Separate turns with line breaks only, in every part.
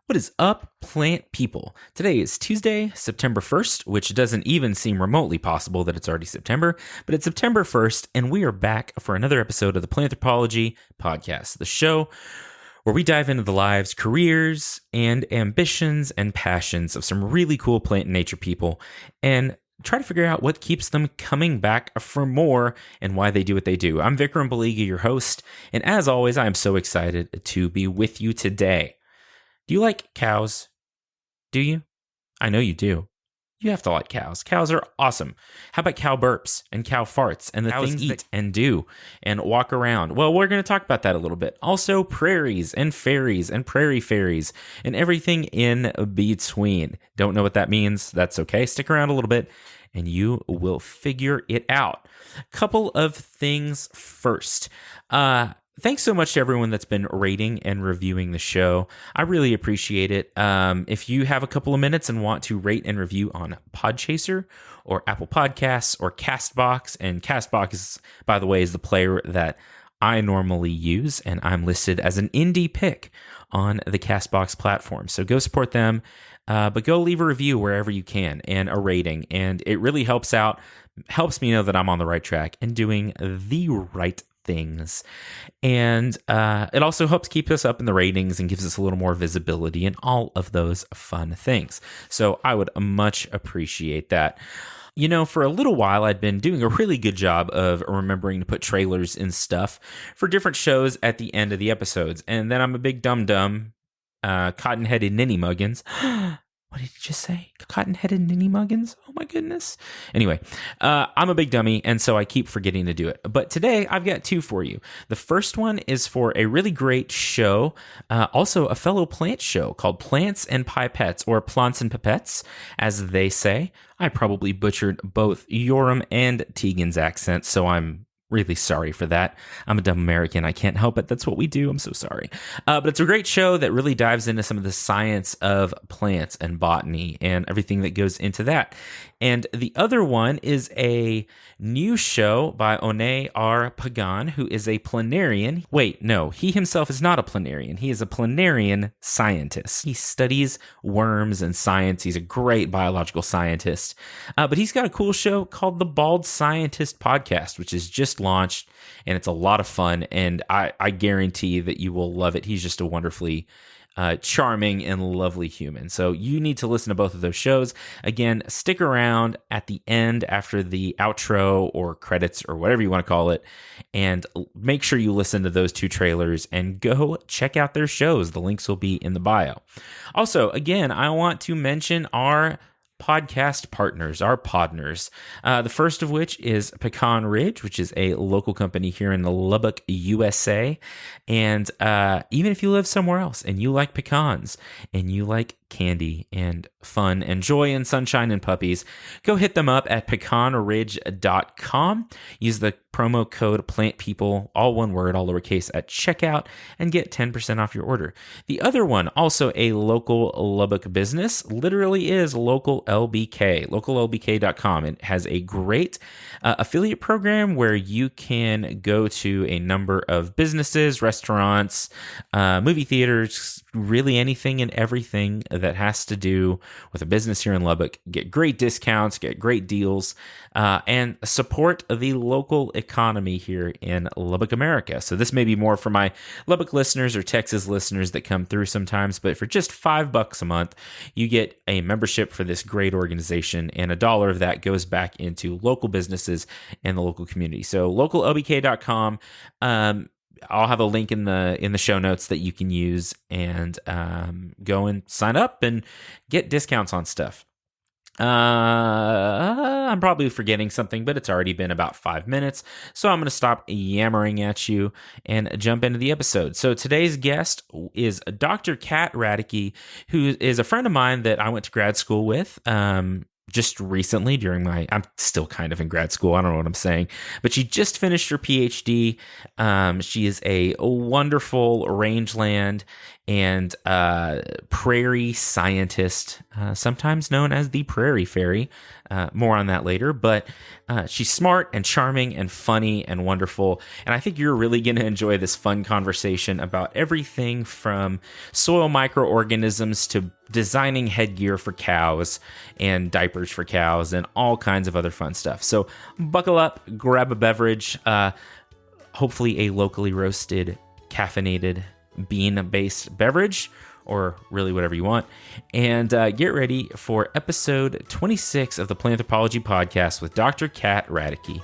What is up, plant people? Today is Tuesday, September 1st, which doesn't even seem remotely possible that it's already September, but it's September 1st, and we are back for another episode of the Planthropology Podcast, the show where we dive into the lives, careers, and ambitions and passions of some really cool plant and nature people and try to figure out what keeps them coming back for more and why they do what they do. I'm Vikram Baliga, your host, and as always, I am so excited to be with you today. Do you like cows? Do you? I know you do. You have to like cows. Cows are awesome. How about cow burps and cow farts and the
Cows
things
eat
that and do and walk around? Well, we're going to talk about that a little bit. Also, prairies and fairies and prairie fairies and everything in between. Don't know what that means? That's okay. Stick around a little bit and you will figure it out. Couple of things first. Thanks so much to everyone that's been rating and reviewing the show. I really appreciate it. If you have a couple of minutes and want to rate and review on Podchaser or Apple Podcasts or Castbox, and Castbox, by the way, is the player that I normally use, and I'm listed as an indie pick on the Castbox platform. So go support them, but go leave a review wherever you can and a rating, and it really helps me know that I'm on the right track and doing the right things. And it also helps keep us up in the ratings and gives us a little more visibility and all of those fun things. So I would much appreciate that. You know, for a little while, I'd been doing a really good job of remembering to put trailers and stuff for different shows at the end of the episodes. And then I'm a big dum-dum, cotton-headed ninny muggins. What did you just say? Cotton-headed ninny muggins? Oh my goodness. Anyway, I'm a big dummy, and so I keep forgetting to do it. But today, I've got two for you. The first one is for a really great show, also a fellow plant show called Plants and Pipettes, or Plants and Pipettes, as they say. I probably butchered both Yoram and Tegan's accents, so I'm really sorry for that. I'm a dumb American. I can't help it. That's what we do. I'm so sorry. But it's a great show that really dives into some of the science of plants and botany and everything that goes into that. And the other one is a new show by One R. Pagan, who is a planarian. Wait, no, he himself is not a planarian. He is a planarian scientist. He studies worms and science. He's a great biological scientist. But he's got a cool show called the BaldScientist Podcast, which is just launched, and it's a lot of fun, and I guarantee that you will love it. He's just a wonderfully charming and lovely human. So you need to listen to both of those shows. Again, stick around at the end after the outro or credits or whatever you want to call it, and make sure you listen to those two trailers and go check out their shows. The links will be in the bio. Also, again, I want to mention our podcast partners, our Podners. The first of which is Pecan Ridge, which is a local company here in Lubbock, USA. And even if you live somewhere else and you like pecans and you like candy and fun and joy and sunshine and puppies, go hit them up at pecanridge.com. Use the promo code PLANTPeople, all one word, all lowercase, at checkout and get 10% off your order. The other one, also a local Lubbock business, literally is Local LBK, locallbk.com. It has a great affiliate program where you can go to a number of businesses, restaurants, movie theaters, really anything and everything that has to do with a business here in Lubbock, get great discounts, get great deals, and support the local economy here in Lubbock, America. So this may be more for my Lubbock listeners or Texas listeners that come through sometimes, but for just $5 a month, you get a membership for this great organization, and $1 of that goes back into local businesses and the local community. So locallbk.com. I'll have a link in the show notes that you can use, and go and sign up and get discounts on stuff. I'm probably forgetting something, but it's already been about 5 minutes, so I'm going to stop yammering at you and jump into the episode. So today's guest is Dr. Kat Radicke, who is a friend of mine that I went to grad school with. Just recently I'm still kind of in grad school. I don't know what I'm saying, but she just finished her PhD. She is a wonderful rangeland and Prairie Scientist, sometimes known as the Prairie Fairy. More on that later, but she's smart and charming and funny and wonderful. And I think you're really going to enjoy this fun conversation about everything from soil microorganisms to designing headgear for cows and diapers for cows and all kinds of other fun stuff. So buckle up, grab a beverage, hopefully a locally roasted, caffeinated, bean-based beverage, or really whatever you want, and get ready for episode 26 of the Planthropology Podcast with Dr. Kat Radicke.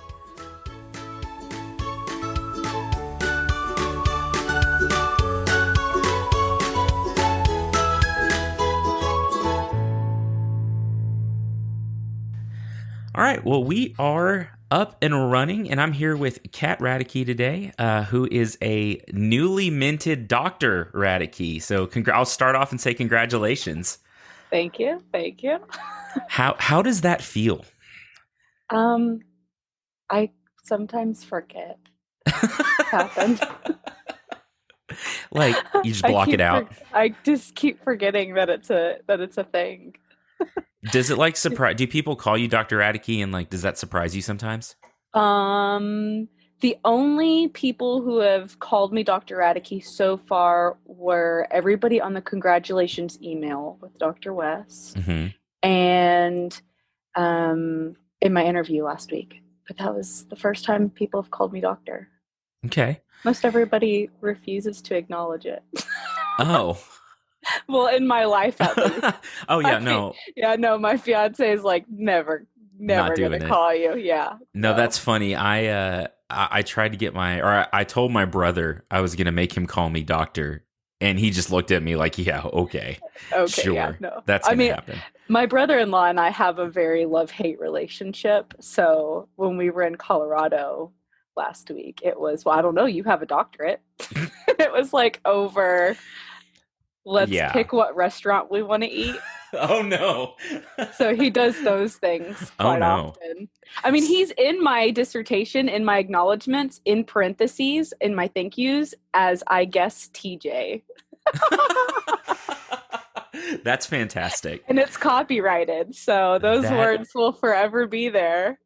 All right, well, we are up and running, and I'm here with Kat Radicke today, who is a newly minted Dr. Radicke. So I'll start off and say congratulations.
Thank you.
How does that feel?
I sometimes forget what happened.
Like you just block it out.
I just keep forgetting that it's a thing.
Does it surprise? Do people call you Dr. Radicke, and does that surprise you sometimes?
The only people who have called me Dr. Radicke so far were everybody on the congratulations email with Dr. Wes, and in my interview last week. But that was the first time people have called me doctor.
Okay.
Most everybody refuses to acknowledge it.
Oh.
Well, in my life, at least.
Oh, yeah, no.
Yeah, no, my fiance is never going to call you. Yeah.
No, that's funny. I tried to get I told my brother I was going to make him call me doctor, and he just looked at me like, yeah, okay, sure.
Yeah, no.
That's going to happen.
My brother-in-law and I have a very love-hate relationship. So when we were in Colorado last week, it was, well, I don't know, you have a doctorate. It was over... Let's pick what restaurant we want to eat.
Oh, no.
So he does those things quite often. I mean, he's in my dissertation, in my acknowledgments, in parentheses, in my thank yous, as I guess TJ.
That's fantastic.
And it's copyrighted, so those words will forever be there.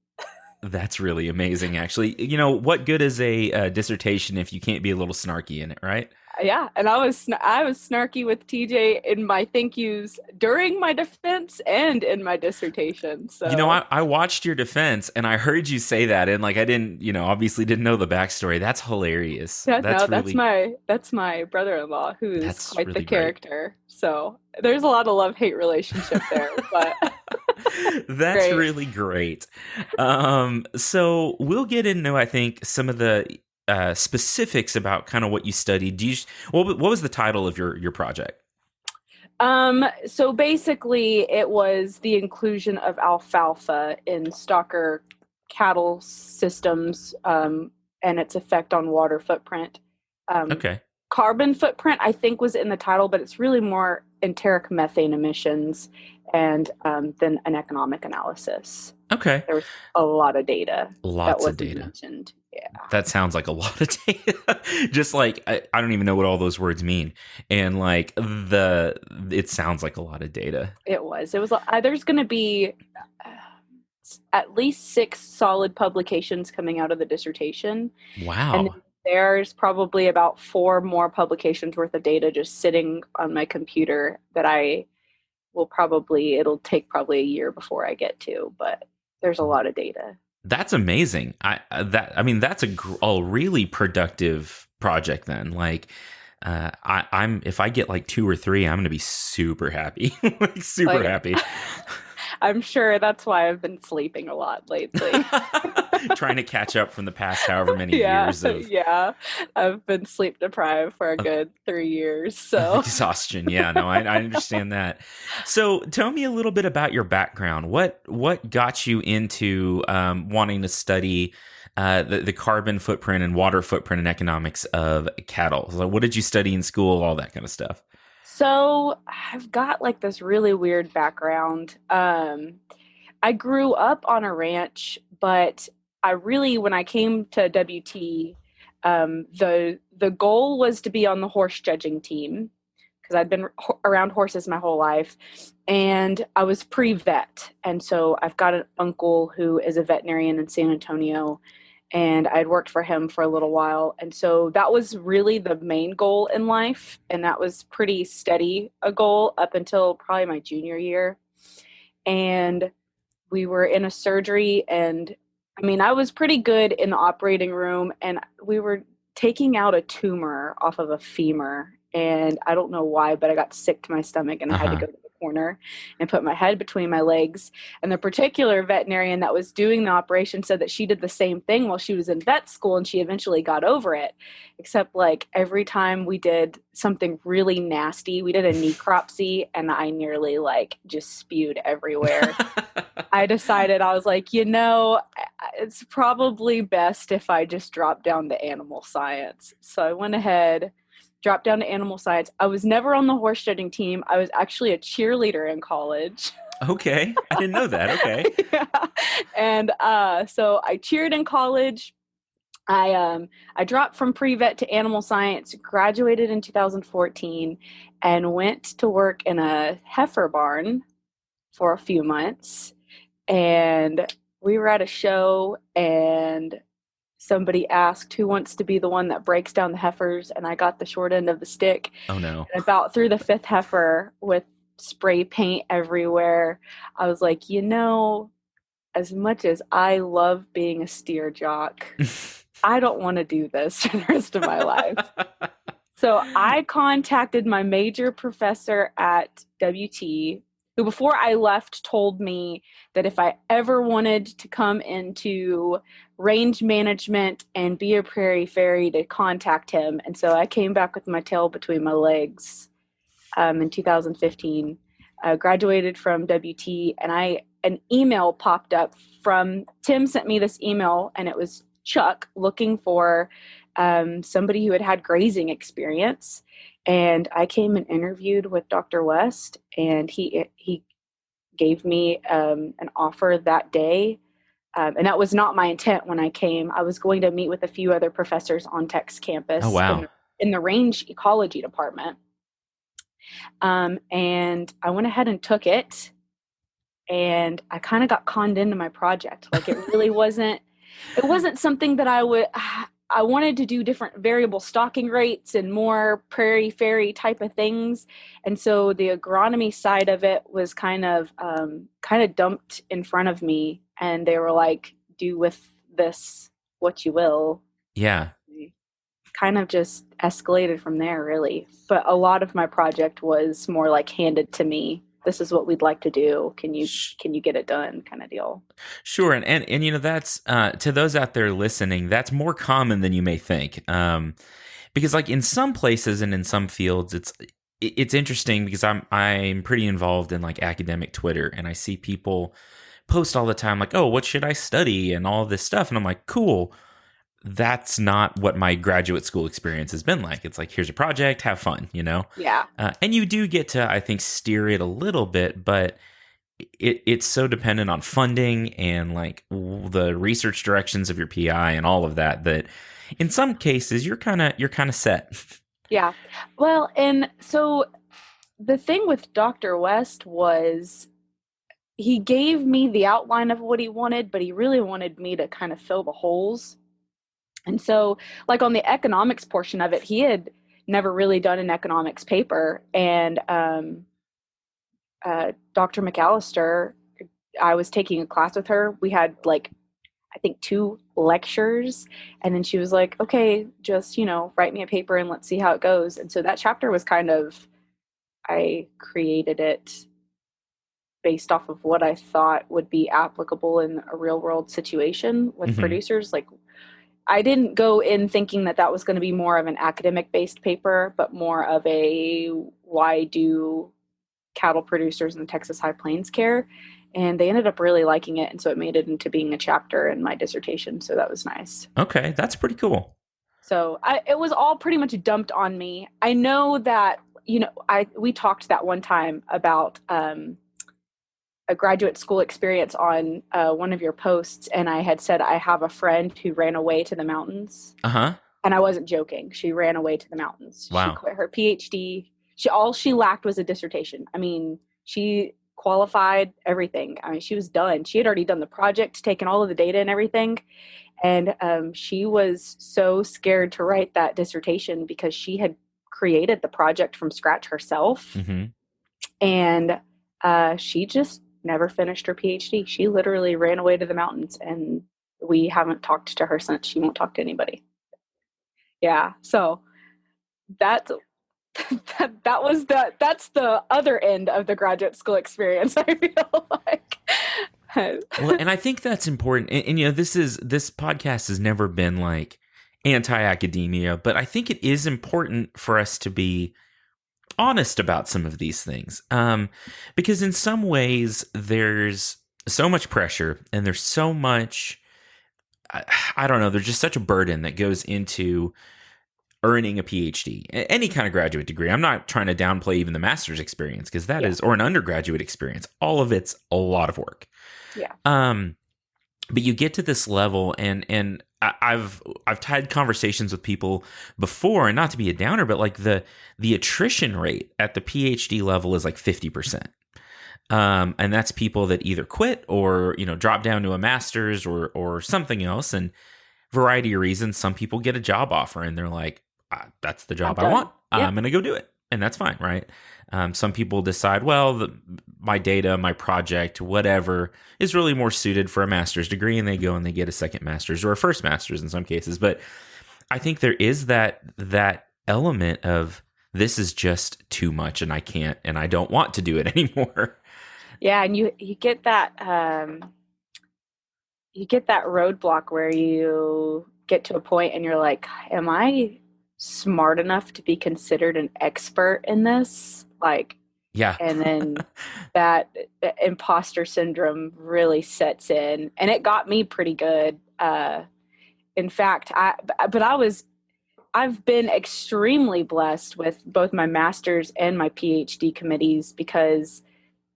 That's really amazing, actually. You know, what good is a dissertation if you can't be a little snarky in it, right?
Yeah, and I was snarky with TJ in my thank yous during my defense and in my dissertation. So
I watched your defense and I heard you say that, and I didn't, obviously didn't know the backstory. That's hilarious.
Yeah, that's my brother-in-law who's quite the character. Great. So there's a lot of love-hate relationship there, but
that's really great. So we'll get into, I think, some of the specifics about kind of what you studied. What was the title of your project?
So basically it was the inclusion of alfalfa in stocker cattle systems, and its effect on water footprint.
Okay.
Carbon footprint, I think, was in the title, but it's really more enteric methane emissions and then an economic analysis.
Okay.
There was a lot of data.
Lots of data.
Mentioned. Yeah.
That sounds like a lot of data. Just I don't even know what all those words mean. And it sounds like a lot of data.
It was. There's going to be at least 6 solid publications coming out of the dissertation.
Wow.
And there's probably about 4 more publications worth of data just sitting on my computer that it'll take probably a year before I get to, but there's a lot of data.
That's amazing. That's a really productive project then. If I get 2 or 3, I'm going to be super happy. Happy.
I'm sure that's why I've been sleeping a lot lately.
Trying to catch up from the past however many years of...
Yeah, I've been sleep deprived for a good 3 years. So
exhaustion. Yeah, no, I understand that. So tell me a little bit about your background. What got you into wanting to study the carbon footprint and water footprint and economics of cattle? So what did you study in school? All that kind of stuff.
So I've got this really weird background. I grew up on a ranch, but when I came to WT, the goal was to be on the horse judging team. because I'd been around horses my whole life, and I was pre-vet. And so I've got an uncle who is a veterinarian in San Antonio, and I'd worked for him for a little while. And so that was really the main goal in life. And that was pretty steady a goal up until probably my junior year. And we were in a surgery, and I mean, I was pretty good in the operating room, and we were taking out a tumor off of a femur. And I don't know why, but I got sick to my stomach, and I had to go to the corner and put my head between my legs. And the particular veterinarian that was doing the operation said that she did the same thing while she was in vet school, and she eventually got over it. Except like every time we did something really nasty, we did a necropsy, and I nearly like just spewed everywhere. I decided, I was like, it's probably best if I just drop down to animal science. So I went ahead, dropped down to animal science. I was never on the horse judging team. I was actually a cheerleader in college.
Okay. I didn't know that. Okay.
Yeah. And so I cheered in college. I dropped from pre-vet to animal science, graduated in 2014, and went to work in a heifer barn for a few months. And we were at a show, and somebody asked who wants to be the one that breaks down the heifers, and I got the short end of the stick.
Oh no.
And about through the fifth heifer with spray paint everywhere. I was like, as much as I love being a steer jock, I don't want to do this for the rest of my life. So I contacted my major professor at WT, who before I left told me that if I ever wanted to come into range management and be a prairie fairy, to contact him. And so I came back with my tail between my legs in 2015, graduated from WT, and an email popped up from Tim. Sent me this email, and it was Chuck looking for somebody who had grazing experience. And I came and interviewed with Dr. West, and he gave me an offer that day. And that was not my intent when I came. I was going to meet with a few other professors on Tech's campus.
Oh, wow.
in the range ecology department. And I went ahead and took it, and I kind of got conned into my project. Like it really wasn't something that I wanted to do different variable stocking rates and more prairie fairy type of things. And so the agronomy side of it was kind of dumped in front of me, and they were like, do with this what you will.
Yeah.
Kind of just escalated from there, really. But a lot of my project was more like handed to me. This is what we'd like to do. Can you get it done, kind of deal. Sure.
And that's to those out there listening, that's more common than you may think. Because like in some places and in some fields, it's interesting because I'm pretty involved in like academic Twitter, and I see people post all the time like, oh, what should I study and all this stuff. And I'm like, cool. That's not what my graduate school experience has been like. It's like, here's a project, have fun,
Yeah.
And you do get to, I think, steer it a little bit, but it's so dependent on funding and like the research directions of your PI and all of that in some cases you're kind of set.
Yeah. Well, and so the thing with Dr. West was he gave me the outline of what he wanted, but he really wanted me to kind of fill the holes. And so, like on the economics portion of it, he had never really done an economics paper. And Dr. McAllister, I was taking a class with her. We had like, I think 2 lectures. And then she was like, okay, just, write me a paper and let's see how it goes. And so that chapter was I created it based off of what I thought would be applicable in a real world situation with producers. Like, I didn't go in thinking that was going to be more of an academic based paper, but more of a why do cattle producers in the Texas High Plains care? And they ended up really liking it. And so it made it into being a chapter in my dissertation. So that was nice.
Okay. That's pretty cool.
So it was all pretty much dumped on me. I know that, we talked that one time about a graduate school experience on one of your posts, and I had said I have a friend who ran away to the mountains.
Uh-huh.
And I wasn't joking. She ran away to the mountains.
Wow.
She quit her PhD. All she lacked was a dissertation. I mean, she qualified everything. I mean, she was done. She had already done the project, taken all of the data and everything. And she was so scared to write that dissertation because she had created the project from scratch herself.
Mm-hmm.
And she just never finished her PhD. She literally ran away to the mountains, and we haven't talked to her since. She won't talk to anybody. Yeah. So that's the other end of the graduate school experience, I feel like.
Well, and I think that's important. And this podcast has never been like anti-academia, but I think it is important for us to be honest about some of these things. Because in some ways there's so much pressure and there's so much, I don't know, there's just such a burden that goes into earning a PhD, any kind of graduate degree. I'm not trying to downplay even the master's experience, because that is, or an undergraduate experience. All of it's a lot of work.
Yeah.
But you get to this level, and I've had conversations with people before, and not to be a downer, but like the attrition rate at the PhD level is like 50%. And that's people that either quit or, drop down to a master's or something else. And variety of reasons, some people get a job offer and they're like, that's the job I want. I'm going to go do it. And that's fine, right? Some people decide, well, my data, my project, whatever, is really more suited for a master's degree, and they go and they get a second master's or a first master's in some cases. But I think there is that element of, this is just too much, and I can't, and I don't want to do it anymore.
Yeah, and you get that roadblock where you get to a point and you're like, am I smart enough to be considered an expert in this? Like, yeah. And then that imposter syndrome really sets in, and it got me pretty good. In fact, I've been extremely blessed with both my master's and my PhD committees, because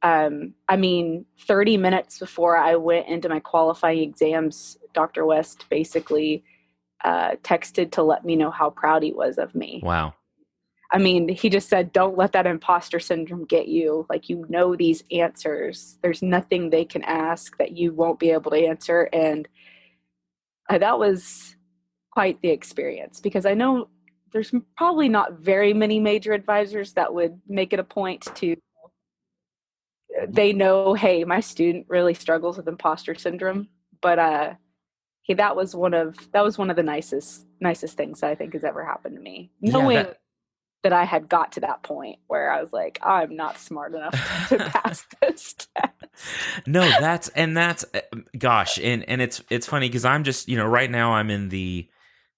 30 minutes before I went into my qualifying exams, Dr. West basically texted to let me know how proud he was of me.
Wow.
I mean, he just said, don't let that imposter syndrome get you. Like, these answers. There's nothing they can ask that you won't be able to answer. And that was quite the experience, because I know there's probably not very many major advisors that would make it a point to, they know, hey, my student really struggles with imposter syndrome. But that was one of the nicest things I think has ever happened to me. Knowing that I had got to that point where I was like, I'm not smart enough to pass this test.
No, gosh. And it's funny, because I'm just, right now I'm in the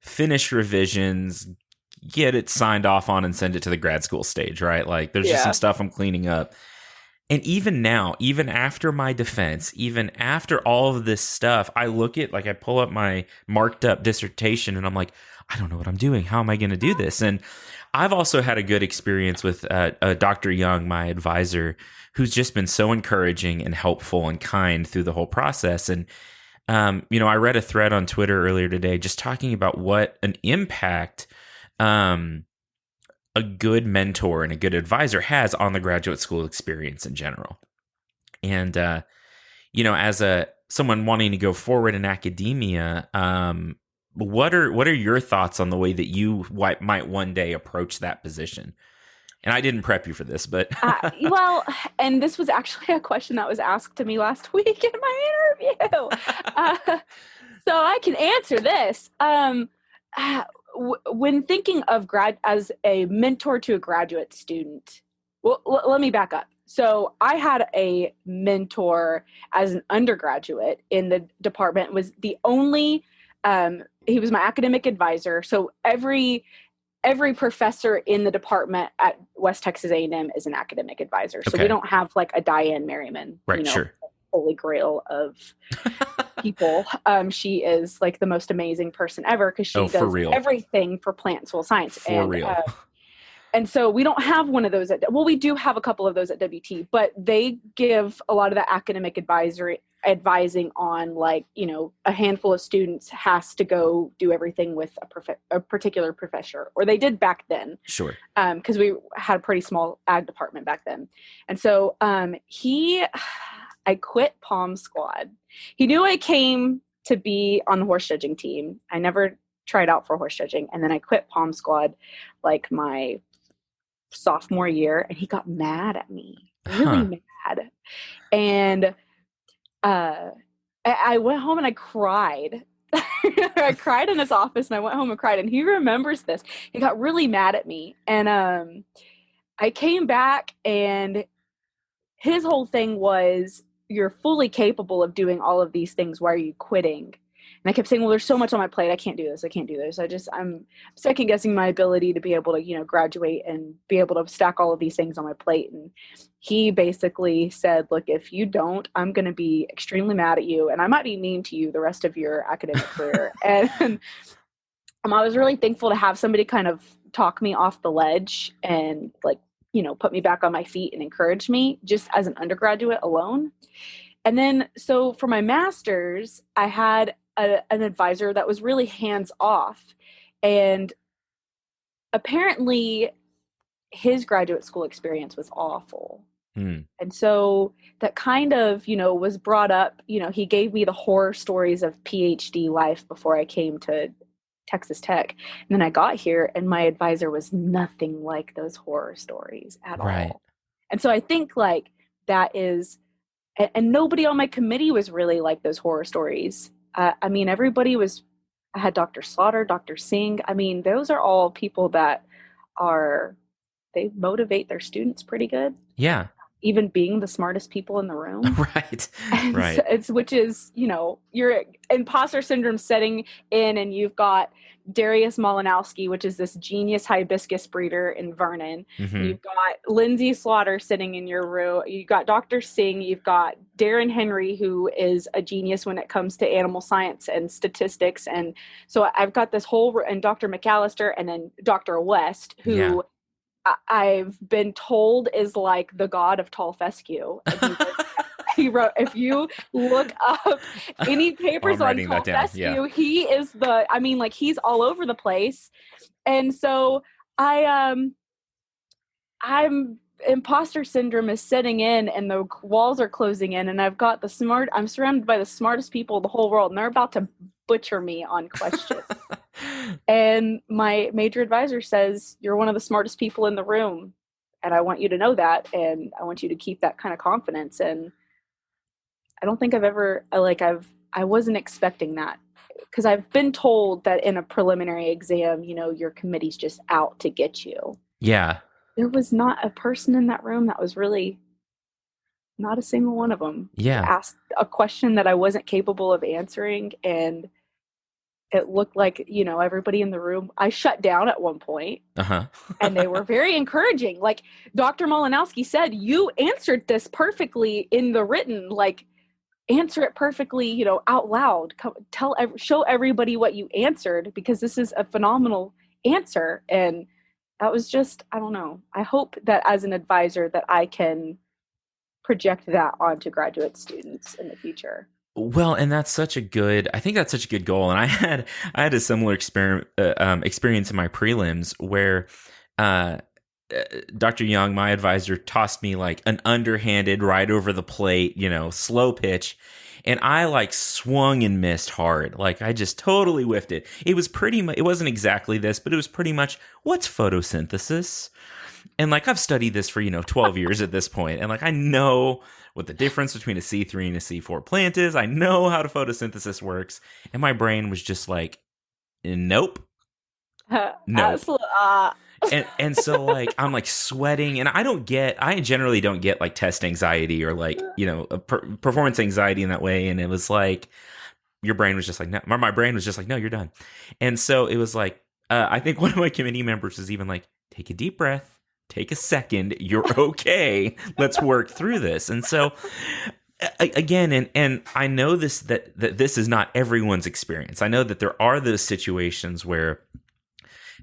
finish revisions, get it signed off on and send it to the grad school stage, right? Like, there's just some stuff I'm cleaning up. And even now, even after my defense, even after all of this stuff, I look at, like, I pull up my marked up dissertation and I'm like, I don't know what I'm doing. How am I going to do this? And I've also had a good experience with Dr. Young, my advisor, who's just been so encouraging and helpful and kind through the whole process. And, I read a thread on Twitter earlier today just talking about what an impact a good mentor and a good advisor has on the graduate school experience in general. And, as someone wanting to go forward in academia, what are your thoughts on the way that you might one day approach that position? And I didn't prep you for this, but
well, and this was actually a question that was asked to me last week in my interview, so I can answer this. When thinking of grad as a mentor to a graduate student, well, let me back up. So I had a mentor as an undergraduate in the department. Was the only he was my academic advisor. So every professor in the department at West Texas A&M is an academic advisor. So we don't have like a Diane Merriman,
right? Sure.
Holy grail of people. She is like the most amazing person ever, because she does everything for plant and soil science. And so we don't have one of those we do have a couple of those at WT, but they give a lot of the academic advisory advising on like, a handful of students has to go do everything with a particular professor, or they did back then.
Sure.
Because we had a pretty small ag department back then. And so I quit Palm Squad. He knew I came to be on the horse judging team. I never tried out for horse judging. And then I quit Palm Squad like my sophomore year, and he got mad at me, really mad. And I went home and I cried. I cried in his office, and I went home and cried, and he remembers this. He got really mad at me. And I came back, and his whole thing was, you're fully capable of doing all of these things. Why are you quitting? And I kept saying, well, there's so much on my plate. I can't do this. I'm second guessing my ability to be able to, graduate and be able to stack all of these things on my plate. And he basically said, look, if you don't, I'm going to be extremely mad at you, and I might be mean to you the rest of your academic career. And I was really thankful to have somebody kind of talk me off the ledge and like, put me back on my feet and encourage me just as an undergraduate alone. And then, so for my master's, I had an advisor that was really hands off, and apparently his graduate school experience was awful. And so that kind of, was brought up, he gave me the horror stories of PhD life before I came to Texas Tech. And then I got here, and my advisor was nothing like those horror stories at all. And so I think like that is, and nobody on my committee was really like those horror stories. I mean, everybody was, I had Dr. Slaughter, Dr. Singh. I mean, those are all people that they motivate their students pretty good.
Yeah.
Even being the smartest people in the room.
Right.
Which is, your imposter syndrome setting in, and you've got Darius Malinowski, which is this genius hibiscus breeder in Vernon. You've got Lindsay Slaughter sitting in your room. You've got Dr. Singh. You've got Darren Henry, who is a genius when it comes to animal science and statistics. And so I've got this whole, and Dr. McAllister, and then Dr. West, who I've been told is like the god of tall fescue. He wrote, if you look up any papers on tall fescue, he is he's all over the place. And so I'm imposter syndrome is setting in, and the walls are closing in, and I'm surrounded by the smartest people in the whole world, and they're about to butcher me on questions. And my major advisor says, you're one of the smartest people in the room, and I want you to know that, and I want you to keep that kind of confidence. And I don't think I wasn't expecting that, because I've been told that in a preliminary exam, your committee's just out to get you.
Yeah.
There was not a person in that room that was really, not a single one of them asked a question that I wasn't capable of answering. And it looked like, everybody in the room, I shut down at one point, and they were very encouraging. Like Dr. Malinowski said, you answered this perfectly in the written, like answer it perfectly, out loud, show everybody what you answered, because this is a phenomenal answer. And that was just, I don't know. I hope that as an advisor that I can project that onto graduate students in the future.
Well, and I think that's such a good goal. And I had a similar experience in my prelims where Dr. Young, my advisor, tossed me like an underhanded right over the plate, slow pitch. And I like swung and missed hard. Like I just totally whiffed it. It was it wasn't exactly this, but it was pretty much, what's photosynthesis? And like I've studied this for, 12 years at this point. And like I know what the difference between a C3 and a C4 plant is. I know how photosynthesis works. And my brain was just like, nope. Nope. And so like I'm like sweating, and I generally don't get like test anxiety or like, performance anxiety in that way. And it was like, your brain was just like, no, my brain was just like, no, you're done. And so it was like, I think one of my committee members was even like, take a deep breath, take a second, you're okay. Let's work through this. And so again, and I know that this is not everyone's experience. I know that there are those situations where,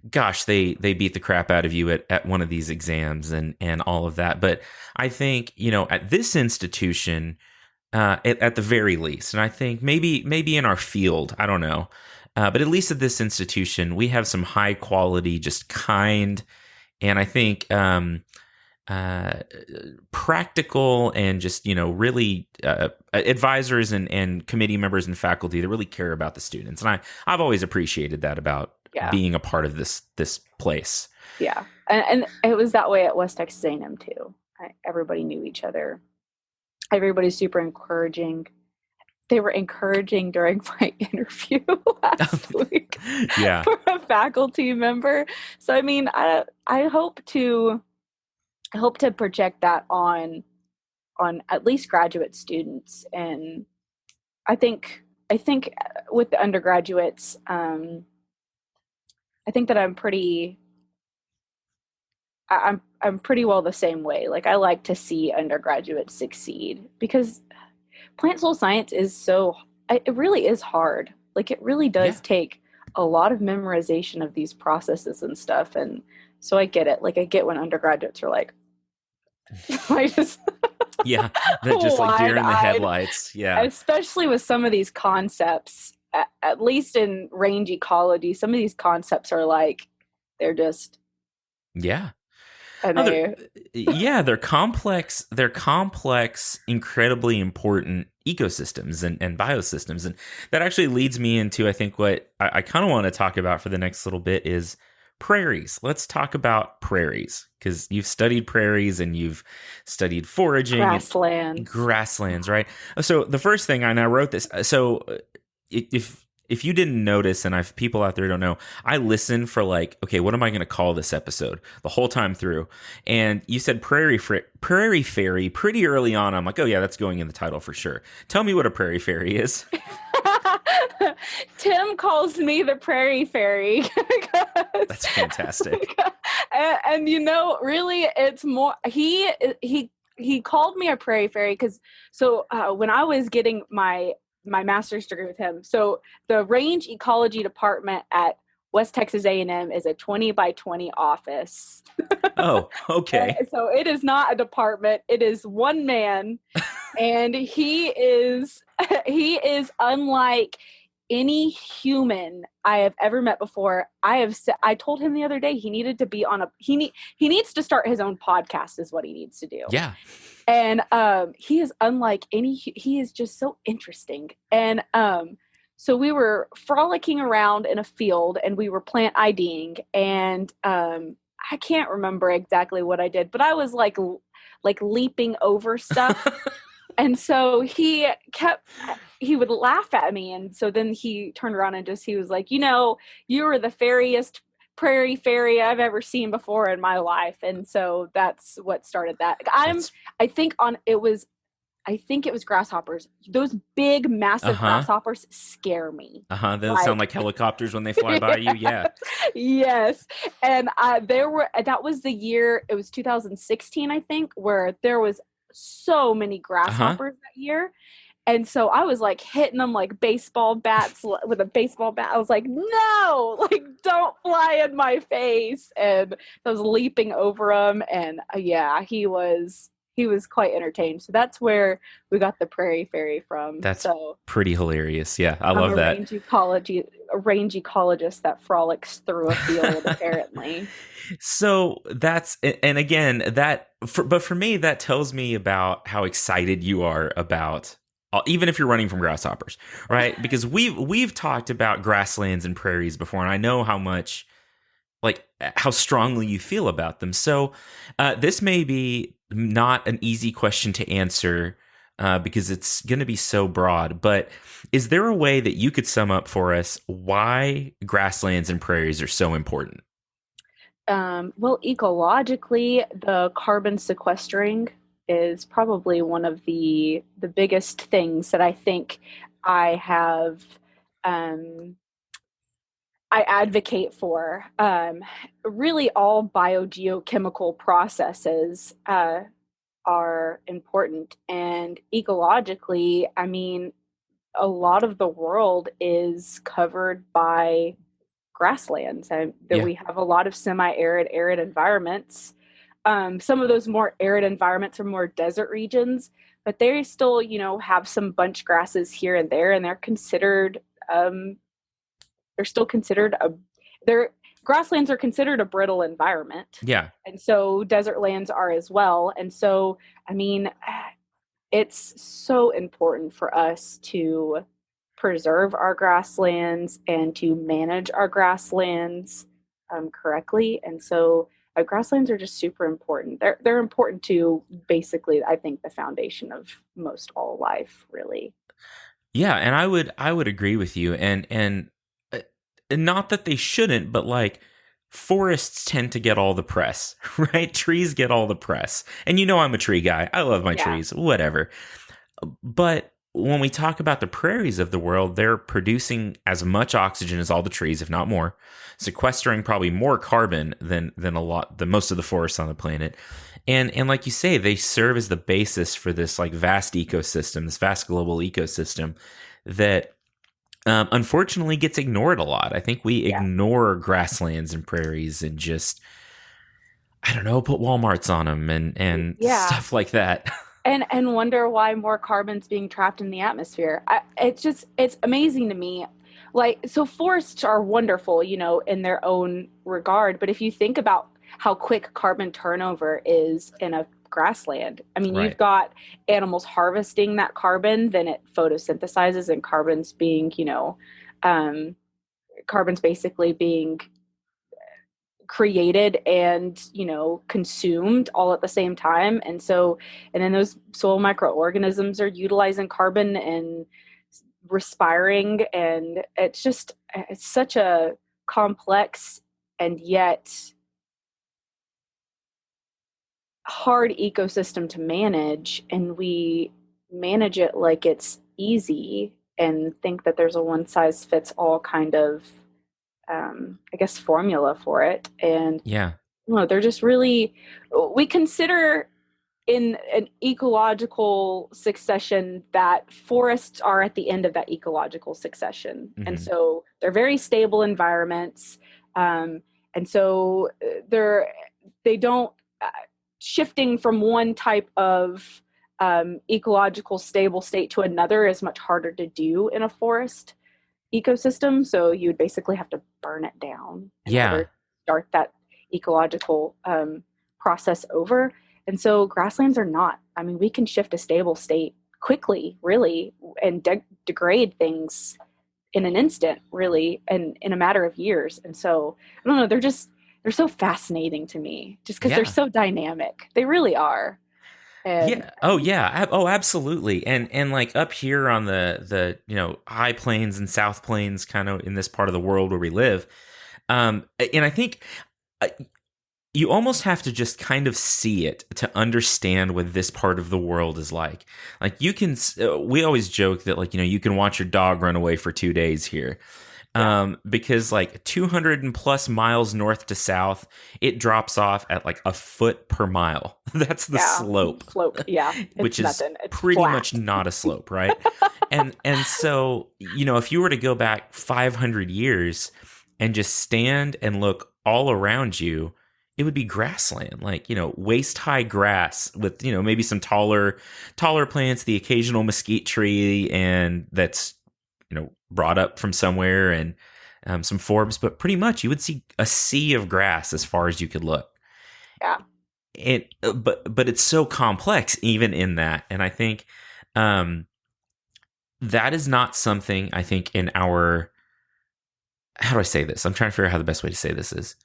gosh, they beat the crap out of you at one of these exams and all of that. But I think, at this institution, at the very least. And I think maybe in our field, I don't know. But at least at this institution, we have some high quality, just kind, and I think practical and just, really advisors and committee members and faculty that really care about the students. And I've always appreciated that about being a part of this place.
Yeah. And it was that way at West Texas A&M too. Everybody knew each other. Everybody's super encouraging. They were encouraging during my interview last week for a faculty member. So, I mean, I hope to project that on at least graduate students. And I think with the undergraduates, I think that I'm pretty well the same way. Like, I like to see undergraduates succeed because plant soil science it really is hard. Like, it really does take a lot of memorization of these processes and stuff. And so I get it. Like, I get when undergraduates are like, they're just
like deer in the headlights. Yeah.
Especially with some of these concepts, at least in range ecology, some of these concepts are like, they're just.
Yeah.
They're
complex. They're complex, incredibly important ecosystems and biosystems. And that actually leads me into, I think, what I kind of want to talk about for the next little bit is prairies. Let's talk about prairies, because you've studied prairies and you've studied foraging. Grasslands, right? So the first thing, and I wrote this, so if you didn't notice, and I've people out there who don't know, I listen for like, okay, what am I going to call this episode the whole time through? And you said prairie fairy pretty early on. I'm like, oh yeah, that's going in the title for sure. Tell me what a prairie fairy is.
Tim calls me the prairie fairy.
That's fantastic.
And really, it's more, he called me a prairie fairy because when I was getting my master's degree with him, so the range ecology department at West Texas A&M is a 20 by 20 office.
Oh, okay.
So it is not a department. It is one man. And he is unlike any human I have ever met before. I told him the other day he needed to be on he needs to start his own podcast is what he needs to do.
Yeah.
And he is unlike he is just so interesting. And so we were frolicking around in a field and we were plant IDing, and I can't remember exactly what I did, but I was like leaping over stuff. And so he would laugh at me. And so then he turned around and he was like, you were the fairiest prairie fairy I've ever seen before in my life. And so that's what started that. I think it was grasshoppers. Those big, massive grasshoppers scare me.
They'll sound like helicopters when they fly by you. Yeah.
Yes. And that was the year, it was 2016, I think, where there was so many grasshoppers that year. And so I was like hitting them like baseball bats with a baseball bat. I was like, no, like, don't fly in my face. And I was leaping over him. And he was quite entertained. So that's where we got the prairie fairy from.
That's pretty hilarious. Yeah, I love that.
A range ecologist that frolics through a field, apparently.
So and again, but for me, that tells me about how excited you are about, even if you're running from grasshoppers, right? Because we've talked about grasslands and prairies before, and I know how much, like, how strongly you feel about them. So this may be not an easy question to answer because it's going to be so broad, but is there a way that you could sum up for us why grasslands and prairies are so important?
Well, ecologically, the carbon sequestering is probably one of the biggest things that I think I have I advocate for. Really, all biogeochemical processes are important, and ecologically, I mean, a lot of the world is covered by grasslands, and we have a lot of semi-arid, arid environments. Some of those more arid environments are more desert regions, but they still, have some bunch grasses here and there, and they're still considered their grasslands are considered a brittle environment.
Yeah.
And so desert lands are as well. And so, I mean, it's so important for us to preserve our grasslands and to manage our grasslands correctly. And so grasslands are just super important. They're important to basically, I think, the foundation of most all life, really.
Yeah, and I would agree with you, and not that they shouldn't, but like forests tend to get all the press, right? Trees get all the press, and I'm a tree guy. I love my trees, whatever. But when we talk about the prairies of the world, they're producing as much oxygen as all the trees, if not more, sequestering probably more carbon than most of the forests on the planet. And like you say, they serve as the basis for this like vast ecosystem, this vast global ecosystem that unfortunately gets ignored a lot. I think we ignore grasslands and prairies and just, I don't know, put Walmarts on them and stuff like that.
And wonder why more carbon's being trapped in the atmosphere. It's amazing to me. Like, so forests are wonderful, in their own regard. But if you think about how quick carbon turnover is in a grassland, I mean, You've got animals harvesting that carbon, then it photosynthesizes, and carbon's basically being created and consumed all at the same time. And then those soil microorganisms are utilizing carbon and respiring, and it's such a complex and yet hard ecosystem to manage, and we manage it like it's easy and think that there's a one size fits all kind of formula for it. And they're just really, we consider in an ecological succession that forests are at the end of that ecological succession. Mm-hmm. And so they're very stable environments. And so they don't, shifting from one type of ecological stable state to another is much harder to do in a forest ecosystem. So you'd basically have to burn it down in order to start that ecological process over. And so grasslands are not. I mean, we can shift a stable state quickly, really, and degrade things in an instant, really, and in a matter of years. And so, I don't know, they're so fascinating to me just because they're so dynamic. They really are. And,
absolutely. And like up here on the high plains and south plains, kind of in this part of the world where we live. And I think you almost have to just kind of see it to understand what this part of the world is like. Like we always joke that you can watch your dog run away for 2 days here. Because 200 and plus miles north to south, it drops off at a foot per mile. That's the slope. Which is pretty much not a slope, right? and so, if you were to go back 500 years and just stand and look all around you, it would be grassland, waist high grass with, maybe some taller plants, the occasional mesquite tree, and that's, brought up from somewhere, and some forbs, but pretty much you would see a sea of grass as far as you could look. Yeah. But it's so complex even in that. And I think that is not something, I think, in our, how do I say this? I'm trying to figure out how the best way to say this is.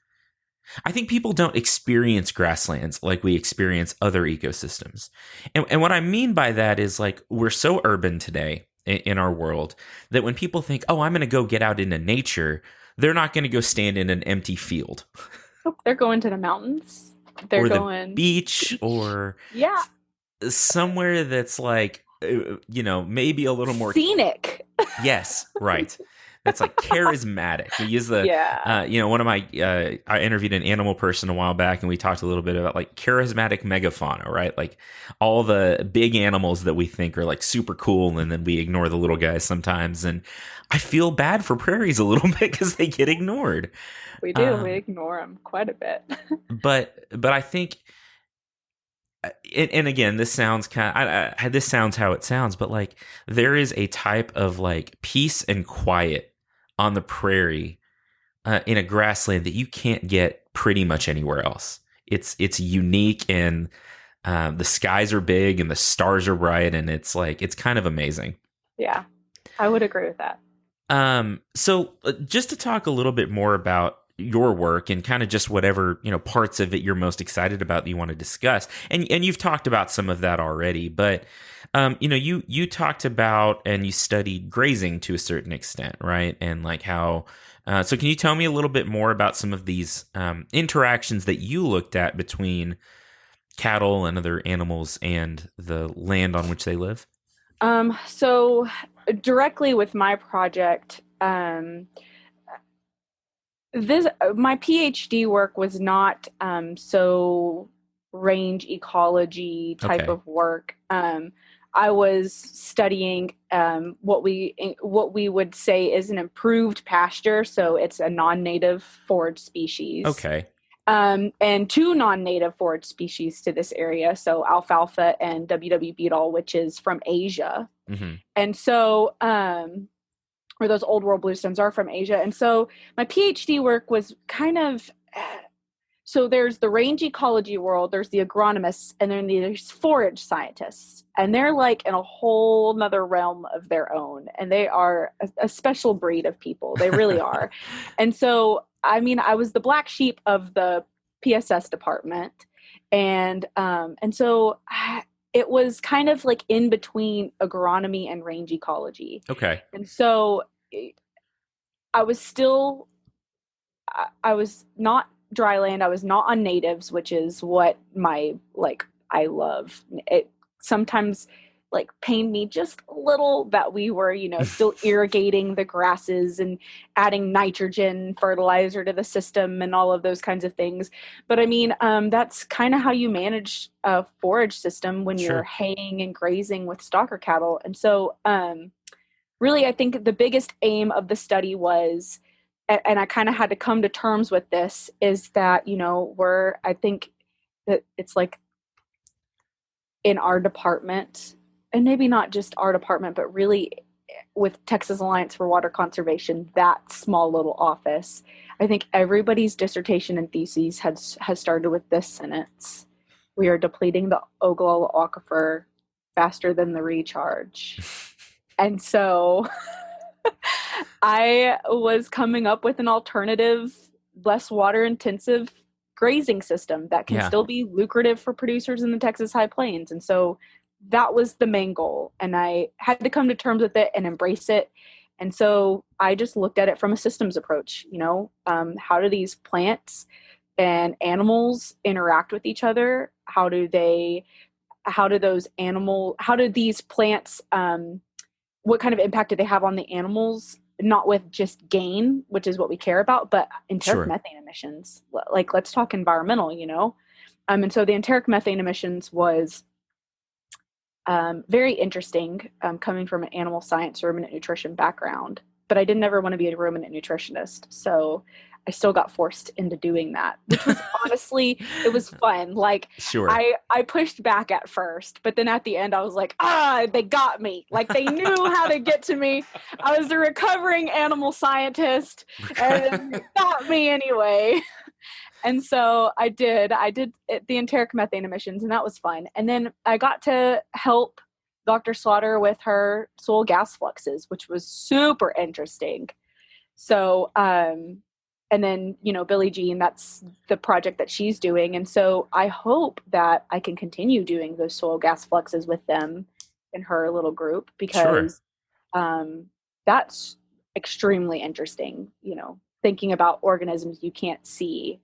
I think people don't experience grasslands like we experience other ecosystems. And what I mean by that is we're so urban today in our world that when people think, oh, I'm going to go get out into nature, they're not going to go stand in an empty field.
They're going to the mountains. They're going
the beach or somewhere that's maybe a little more
scenic.
Yes, right. That's charismatic. We use one of my, I interviewed an animal person a while back, and we talked a little bit about charismatic megafauna, right? All the big animals that we think are super cool, and then we ignore the little guys sometimes. And I feel bad for prairies a little bit because they get ignored.
We do. We ignore them quite a bit.
but I think and again, this sounds this sounds how it sounds, but like there is a type of like peace and quiet on the prairie in a grassland that you can't get pretty much anywhere else. It's unique, and the skies are big and the stars are bright, and it's kind of amazing.
Yeah, I would agree with that.
So just to talk a little bit more about your work and kind of just whatever, parts of it you're most excited about that you want to discuss. And you've talked about some of that already, but, you talked about and you studied grazing to a certain extent, right? And like how, so can you tell me a little bit more about some of these, interactions that you looked at between cattle and other animals and the land on which they live?
So directly with my project, my PhD work was not so range ecology type of work. I was studying what we would say is an improved pasture, so it's a non-native forage species.
Okay.
And two non-native forage species to this area, so alfalfa and WW beetle, which is from Asia. Mm-hmm. And so or those old world bluestones are from Asia. And so my PhD work was kind of, so there's the range ecology world, there's the agronomists, and then there's forage scientists. And they're like in a whole nother realm of their own. And they are a special breed of people. They really are. And so, I mean, I was the black sheep of the PSS department. And so it was kind of like in between agronomy and range ecology.
Okay.
And so I was not dry land. I was not on natives, which is what I love. It sometimes pained me just a little that we were, still irrigating the grasses and adding nitrogen fertilizer to the system and all of those kinds of things. But I mean, that's kind of how you manage a forage system when you're haying and grazing with stocker cattle. And so, really, I think the biggest aim of the study was, and I kind of had to come to terms with this, is that, I think that it's like in our department, and maybe not just our department, but really with Texas Alliance for Water Conservation, that small little office, I think everybody's dissertation and theses has started with this sentence: we are depleting the Ogallala aquifer faster than the recharge. And so I was coming up with an alternative, less water intensive grazing system that can still be lucrative for producers in the Texas High Plains. And so that was the main goal. And I had to come to terms with it and embrace it. And so I just looked at it from a systems approach. How do these plants and animals interact with each other? How do these plants, what kind of impact do they have on the animals? Not with just gain, which is what we care about, but enteric methane emissions. Let's talk environmental, And so the enteric methane emissions was very interesting, coming from an animal science ruminant nutrition background, but I didn't ever want to be a ruminant nutritionist. So I still got forced into doing that, which was honestly, it was fun. I pushed back at first, but then at the end I was like, they got me. They knew how to get to me. I was a recovering animal scientist and they got me anyway. And so I did the enteric methane emissions, and that was fun. And then I got to help Dr. Slaughter with her soil gas fluxes, which was super interesting. So, and then, Billie Jean, that's the project that she's doing. And so I hope that I can continue doing those soil gas fluxes with them in her little group, because that's extremely interesting, thinking about organisms you can't see.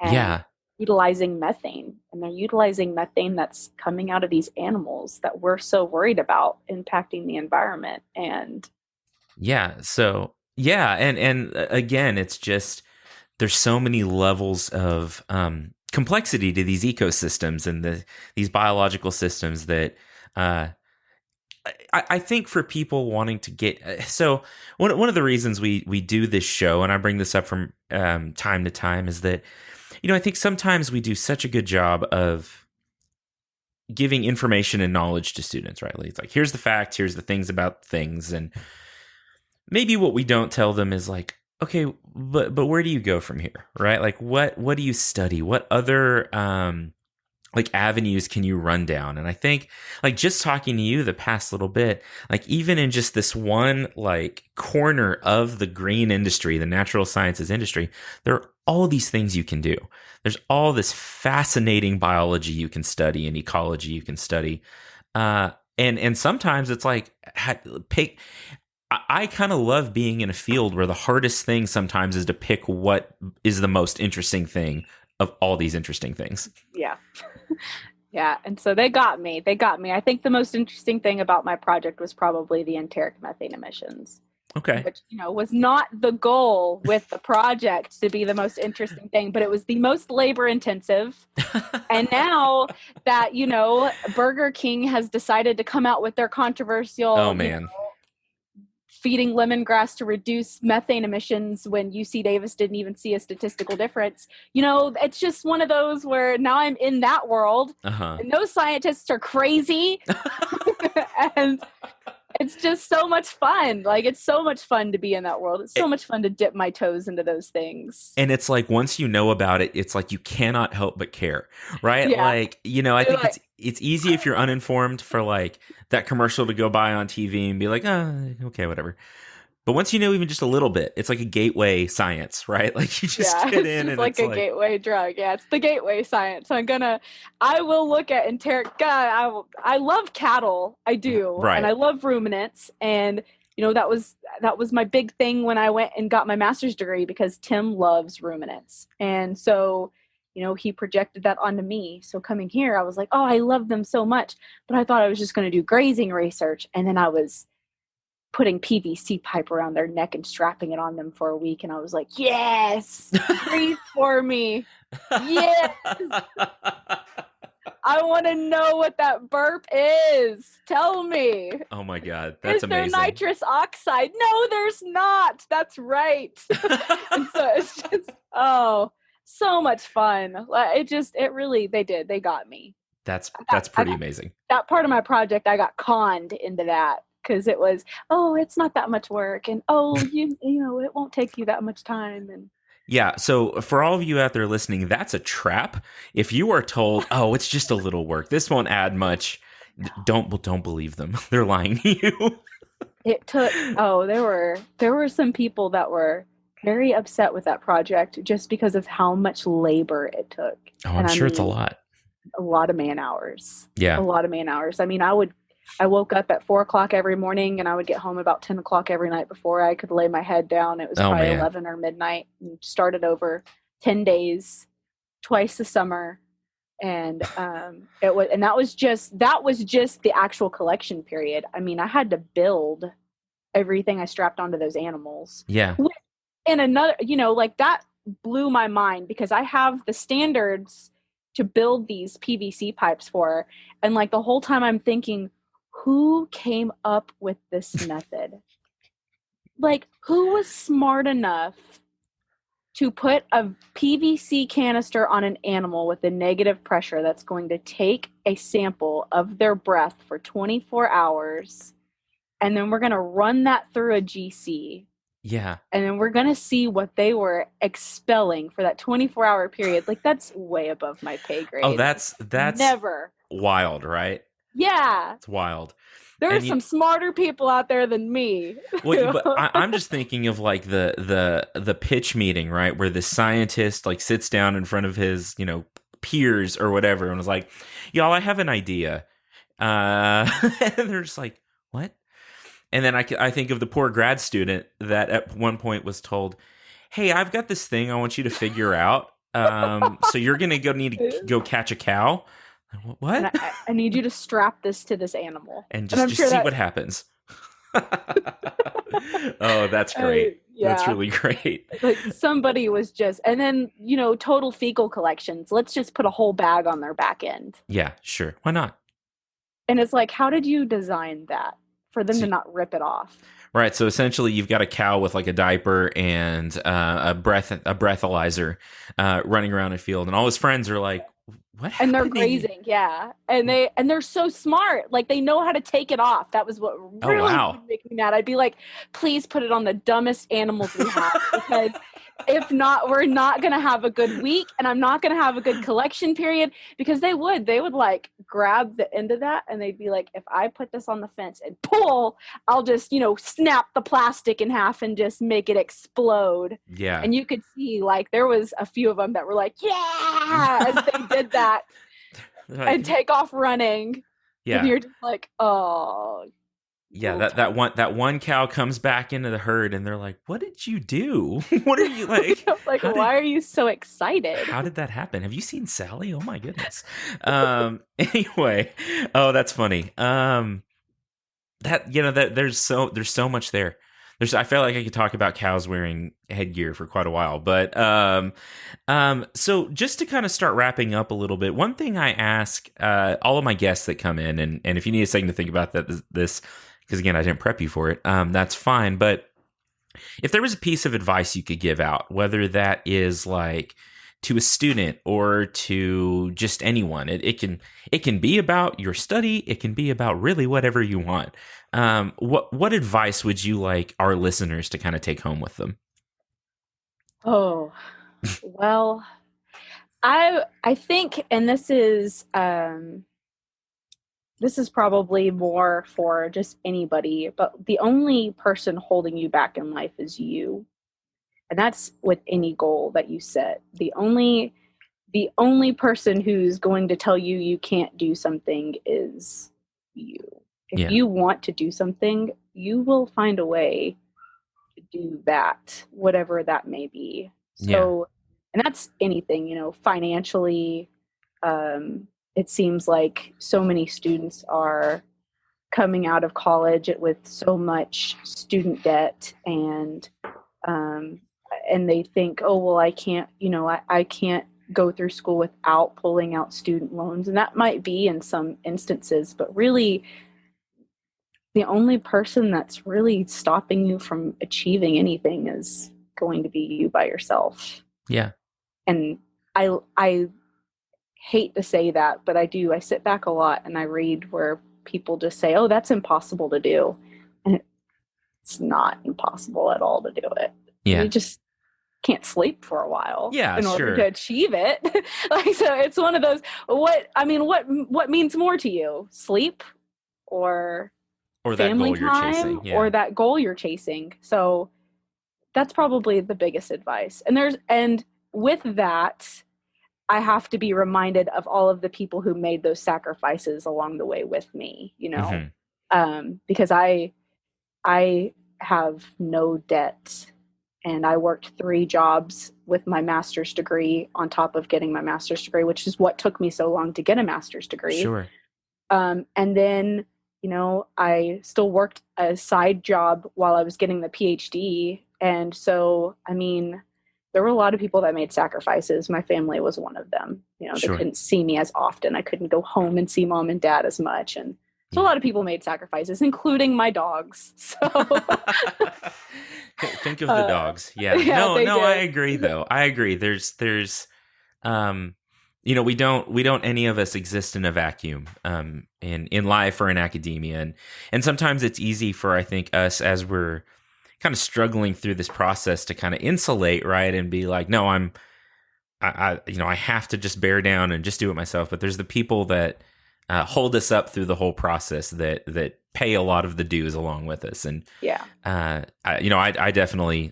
And utilizing methane, and they're utilizing methane that's coming out of these animals that we're so worried about impacting the environment. And
and again, it's just, there's so many levels of complexity to these ecosystems and these biological systems that I think for people wanting to get, so one of the reasons we do this show, and I bring this up from time to time, is that I think sometimes we do such a good job of giving information and knowledge to students, right? Like, it's like, here's the facts, here's the things about things. And maybe what we don't tell them is like, okay, but where do you go from here, right? Like, what do you study? What other like avenues can you run down? And I think, like, just talking to you the past little bit, like, even in just this one like corner of the green industry, the natural sciences industry, there are all these things you can do. There's all this fascinating biology you can study and ecology you can study, and sometimes it's like, I kind of love being in a field where the hardest thing sometimes is to pick what is the most interesting thing of all these interesting things.
Yeah. Yeah. And so they got me. I think the most interesting thing about my project was probably the enteric methane emissions.
Okay.
Which, was not the goal with the project to be the most interesting thing, but it was the most labor intensive. And now that, Burger King has decided to come out with their controversial,
oh man,
feeding lemongrass to reduce methane emissions when UC Davis didn't even see a statistical difference. It's just one of those where now I'm in that world, and those scientists are crazy. And it's just so much fun. Like, it's so much fun to be in that world. It's so much fun to dip my toes into those things.
And it's like, once you know about it, it's like you cannot help but care, right?
Yeah.
Like, I think it's easy if you're uninformed for like that commercial to go by on TV and be like, oh, okay, whatever. But once you know even just a little bit, it's like a gateway science, right? Like, you just get in,
it's
and
like
it's
a
like
gateway drug. Yeah, it's the gateway science. I will look at enteric. God, I love cattle. I do,
right.
And I love ruminants. And that was my big thing when I went and got my master's degree, because Tim loves ruminants, and so he projected that onto me. So coming here, I was like, oh, I love them so much, but I thought I was just going to do grazing research, and then I was putting PVC pipe around their neck and strapping it on them for a week. And I was like, yes, breathe for me. Yes. I want to know what that burp is. Tell me.
Oh my God. That's amazing.
Is there nitrous oxide? No, there's not. That's right. And so it's just, so much fun. They got me.
That's pretty amazing.
That part of my project, I got conned into that. Because it was, it's not that much work, and it won't take you that much time, and
yeah. So for all of you out there listening, that's a trap. If you are told, oh, it's just a little work, this won't add much, don't believe them. They're lying to you.
It took. There were some people that were very upset with that project just because of how much labor it took.
Oh, I'm sure it's a lot.
A lot of man hours.
Yeah.
A lot of man hours. I mean, I woke up at 4:00 every morning, and I would get home about 10:00 every night before I could lay my head down. It was probably 11 or midnight, and started over 10 days, twice the summer. And that was just the actual collection period. I mean, I had to build everything I strapped onto those animals.
Yeah.
And another, that blew my mind, because I have the standards to build these PVC pipes for, and like the whole time I'm thinking, who came up with this method? Like, who was smart enough to put a PVC canister on an animal with a negative pressure that's going to take a sample of their breath for 24 hours, and then we're going to run that through a GC?
Yeah.
And then we're going to see what they were expelling for that 24-hour period. Like, that's way above my pay grade.
Oh, that's
never
wild, right?
Yeah.
It's wild.
There are some smarter people out there than me.
Well, but I'm just thinking of like the pitch meeting, right, where the scientist like sits down in front of his peers or whatever, and was like, "Y'all, I have an idea," and they're just like, "What?" And then I think of the poor grad student that at one point was told, "Hey, I've got this thing I want you to figure out. So you're gonna need to go catch a cow." What?
I need you to strap this to this animal.
And just see what happens. Oh, that's great. Yeah. That's really great.
Like, somebody was just, and then, total fecal collections. Let's just put a whole bag on their back end.
Yeah, sure. Why not?
And it's like, how did you design that for them to not rip it off?
Right. So essentially, you've got a cow with like a diaper and a breathalyzer running around a field, and all his friends are like, What
And they're
happened?
grazing, yeah. And they're so smart. Like, they know how to take it off. That was what
Oh,
really
wow.
would make me mad. I'd be like, please put it on the dumbest animals we have, because if not, we're not going to have a good week, and I'm not going to have a good collection period. Because they would like grab the end of that, and they'd be like, if I put this on the fence and pull, I'll just, snap the plastic in half and just make it explode.
Yeah.
And you could see, like, there was a few of them that were like, yeah, as they did that.
Like,
and take off running.
Yeah.
And you're just like, oh.
Yeah, that one cow comes back into the herd, and they're like, "What did you do? What are you like?
Like, why are you so excited?
How did that happen? Have you seen Sally? Oh my goodness." Anyway, oh, that's funny. That there's so much there. I feel like I could talk about cows wearing headgear for quite a while, but so just to kind of start wrapping up a little bit, one thing I ask all of my guests that come in, and if you need a second to think about this, because again, I didn't prep you for it, that's fine. But if there was a piece of advice you could give out, whether that is like to a student or to just anyone, it can be about your study, it can be about really whatever you want. What advice would you like our listeners to kind of take home with them?
Oh, well, I think, and this is probably more for just anybody, but the only person holding you back in life is you. And that's with any goal that you set. The only person who's going to tell you you can't do something is you. If you want to do something, you will find a way to do that, whatever that may be. So, and that's anything, financially. It seems like so many students are coming out of college with so much student debt, and they think, oh, well, I can't, I can't go through school without pulling out student loans. And that might be in some instances, but really the only person that's really stopping you from achieving anything is going to be you by yourself.
Yeah.
And I hate to say that, but I sit back a lot and I read where people just say, oh, that's impossible to do. And it's not impossible at all to do it.
Yeah.
You just can't sleep for a while in order
sure.
to achieve it. Like, so it's one of those, what means more to you? Sleep or family time, or that goal you're chasing? So that's probably the biggest advice. And with that, I have to be reminded of all of the people who made those sacrifices along the way with me, because I have no debt, and I worked 3 jobs with my master's degree on top of getting my master's degree, which is what took me so long to get a master's degree.
Sure.
And then, I still worked a side job while I was getting the PhD. And so, there were a lot of people that made sacrifices. My family was one of them. They couldn't see me as often. I couldn't go home and see mom and dad as much. And so a lot of people made sacrifices, including my dogs. So
think of the dogs. Yeah. I agree though. I agree. There's we don't any of us exist in a vacuum in life or in academia. And sometimes it's easy for, I think, us, as we're kind of struggling through this process, to kind of insulate, right? And be like, no, I have to just bear down and just do it myself. But there's the people that hold us up through the whole process, that pay a lot of the dues along with us. And I definitely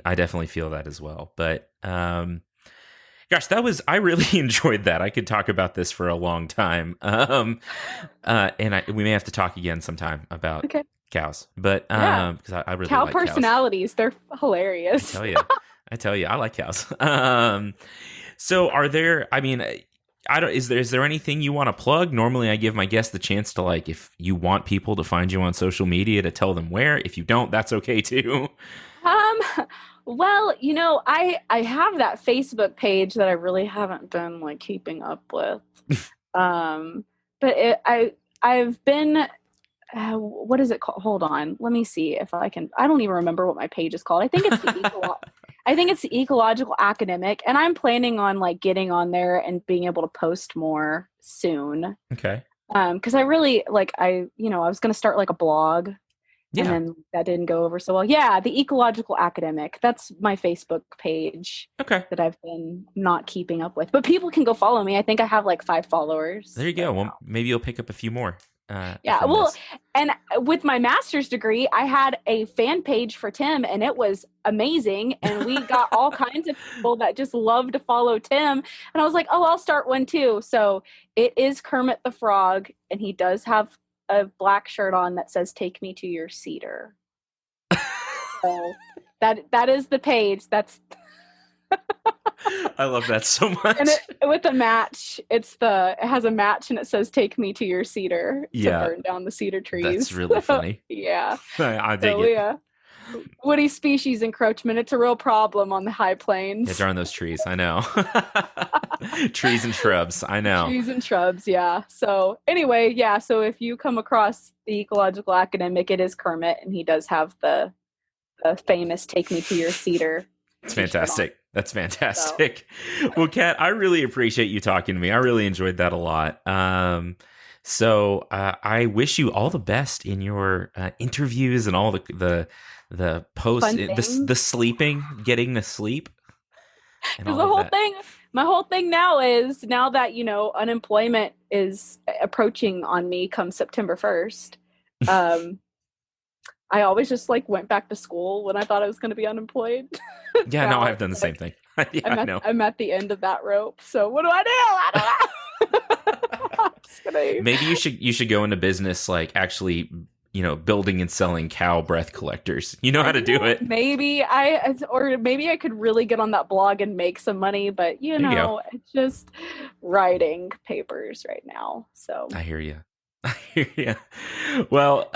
feel that as well. But gosh, I really enjoyed that. I could talk about this for a long time. And we may have to talk again sometime about cows, but because I really
cow
like
personalities, cows. They're hilarious.
I tell you, I like cows. So are there? Is there anything you want to plug? Normally, I give my guests the chance to, like, if you want people to find you on social media, to tell them where. If you don't, that's okay too.
Well, I have that Facebook page that I really haven't been like keeping up with. But I've been. What is it called? Hold on. Let me see if I can. I don't even remember what my page is called. I think it's the I think it's the Ecological Academic, and I'm planning on like getting on there and being able to post more soon.
Okay.
Because I really I was going to start like a blog. Yeah. And then that didn't go over so well. Yeah, the Ecological Academic. That's my Facebook page.
Okay.
That I've been not keeping up with. But people can go follow me. I think I have like 5 followers.
There you go. Well, maybe you'll pick up a few more.
Yeah, well, and with my master's degree, I had a fan page for Tim, and it was amazing. And we got all kinds of people that just love to follow Tim. And I was like, oh, I'll start one too. So it is Kermit the Frog, and he does have a black shirt on that says "Take me to your cedar." So that is the page. That's.
I love that so much.
And with a match, it has a match and it says "Take me to your cedar" to burn down the cedar trees.
That's really funny.
Yeah,
I dig it.
Yeah. Woody species encroachment. It's a real problem on the high plains.
Yeah, darn those trees. I know. Trees and shrubs. I know.
Trees and shrubs. Yeah. So anyway, yeah. So if you come across the Ecological Academic, it is Kermit, and he does have the famous "Take me to your cedar."
It's fantastic. That's fantastic. So. Well, Kat, I really appreciate you talking to me. I really enjoyed that a lot. So I wish you all the best in your interviews and all the posts, the sleeping, getting to sleep.
Because the whole thing, my whole thing now is that, unemployment is approaching on me come September 1st. I always just went back to school when I thought I was going to be unemployed.
Yeah, no, I've done the same thing. Yeah,
I'm at the end of that rope. So what do I do? I don't know. Just kidding.
Maybe you should go into business, actually, building and selling cow breath collectors. You know how to do it.
Maybe I could really get on that blog and make some money, but it's just writing papers right now. So
I hear you. Well,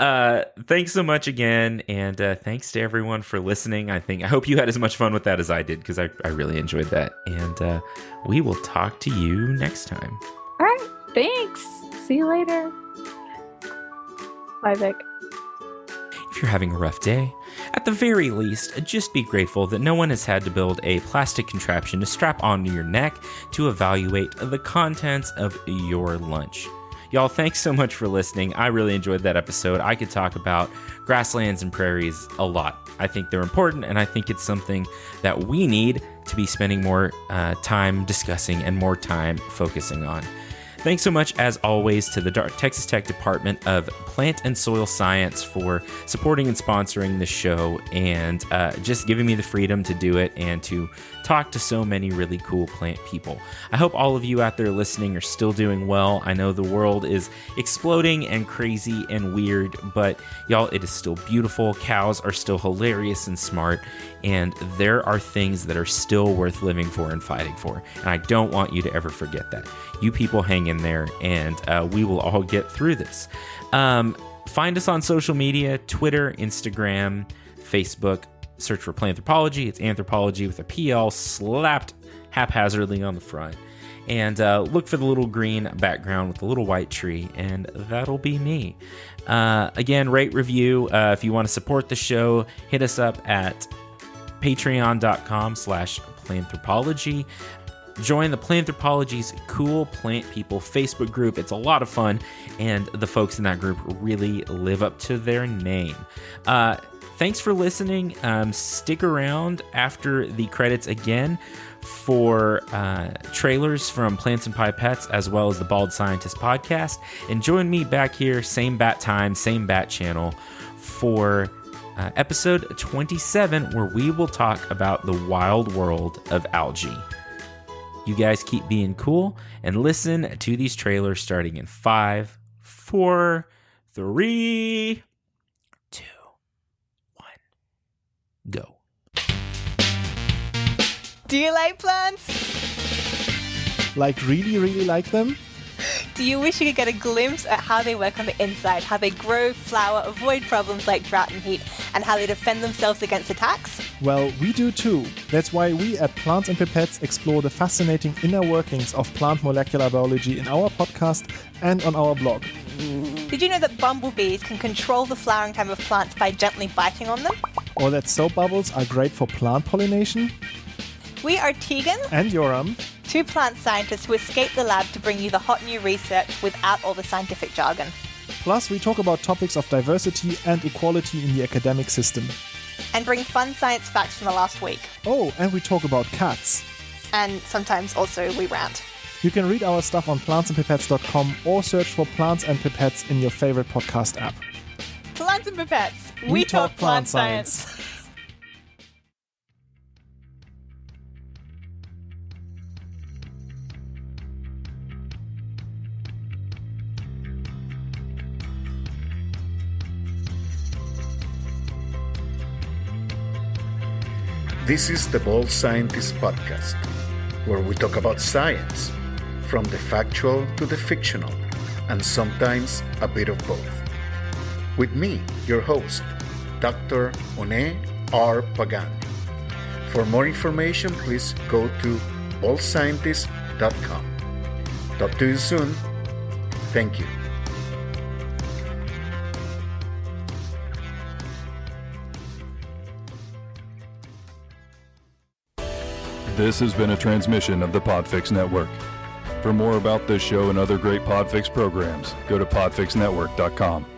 thanks so much again, and thanks to everyone for listening. I hope you had as much fun with that as I did, because I really enjoyed that. And we will talk to you next time.
All right, thanks. See you later. Bye, Vic.
If you're having a rough day, at the very least, just be grateful that no one has had to build a plastic contraption to strap onto your neck to evaluate the contents of your lunch. Y'all, thanks so much for listening. I really enjoyed that episode. I could talk about grasslands and prairies a lot. I think they're important, and I think it's something that we need to be spending more time discussing and more time focusing on. Thanks so much, as always, to the Texas Tech Department of Plant and Soil Science for supporting and sponsoring the show, and just giving me the freedom to do it and to talk to so many really cool plant people. I hope all of you out there listening are still doing well. I know the world is exploding and crazy and weird, but y'all, it is still beautiful. Cows are still hilarious and smart, and there are things that are still worth living for and fighting for. And I don't want you to ever forget that. You people hang in there, and we will all get through this. Find us on social media, Twitter, Instagram, Facebook. Search for Planthropology. It's anthropology with a PL slapped haphazardly on the front. And look for the little green background with the little white tree, and that'll be me. Again, rate, review. If you want to support the show, hit us up at patreon.com/planthropology. Join the Planthropology's Cool Plant People Facebook group. It's a lot of fun, and the folks in that group really live up to their name. Thanks for listening. Stick around after the credits again for trailers from Plants and Pipettes, as well as the BaldScientist Podcast. And join me back here, same bat time, same bat channel, for episode 27, where we will talk about the wild world of algae. You guys keep being cool and listen to these trailers starting in 5, 4, 3, 2, 1, go.
Do you like plants?
Really, really like them?
Do you wish you could get a glimpse at how they work on the inside, how they grow, flower, avoid problems like drought and heat, and how they defend themselves against attacks?
Well, we do too. That's why we at Plants and Pipettes explore the fascinating inner workings of plant molecular biology in our podcast and on our blog.
Did you know that bumblebees can control the flowering time of plants by gently biting on them?
Or that soap bubbles are great for plant pollination?
We are Tegan
and Yoram,
two plant scientists who escape the lab to bring you the hot new research without all the scientific jargon.
Plus, we talk about topics of diversity and equality in the academic system.
And bring fun science facts from the last week.
Oh, and we talk about cats.
And sometimes also we rant.
You can read our stuff on plantsandpipettes.com or search for Plants and Pipettes in your favorite podcast app.
Plants and Pipettes.
We talk plant science.
This is the BaldScientist Podcast, where we talk about science, from the factual to the fictional, and sometimes a bit of both. With me, your host, Dr. One R. Pagan. For more information, please go to BaldScientist.com. Talk to you soon. Thank you.
This has been a transmission of the Podfix Network. For more about this show and other great Podfix programs, go to podfixnetwork.com.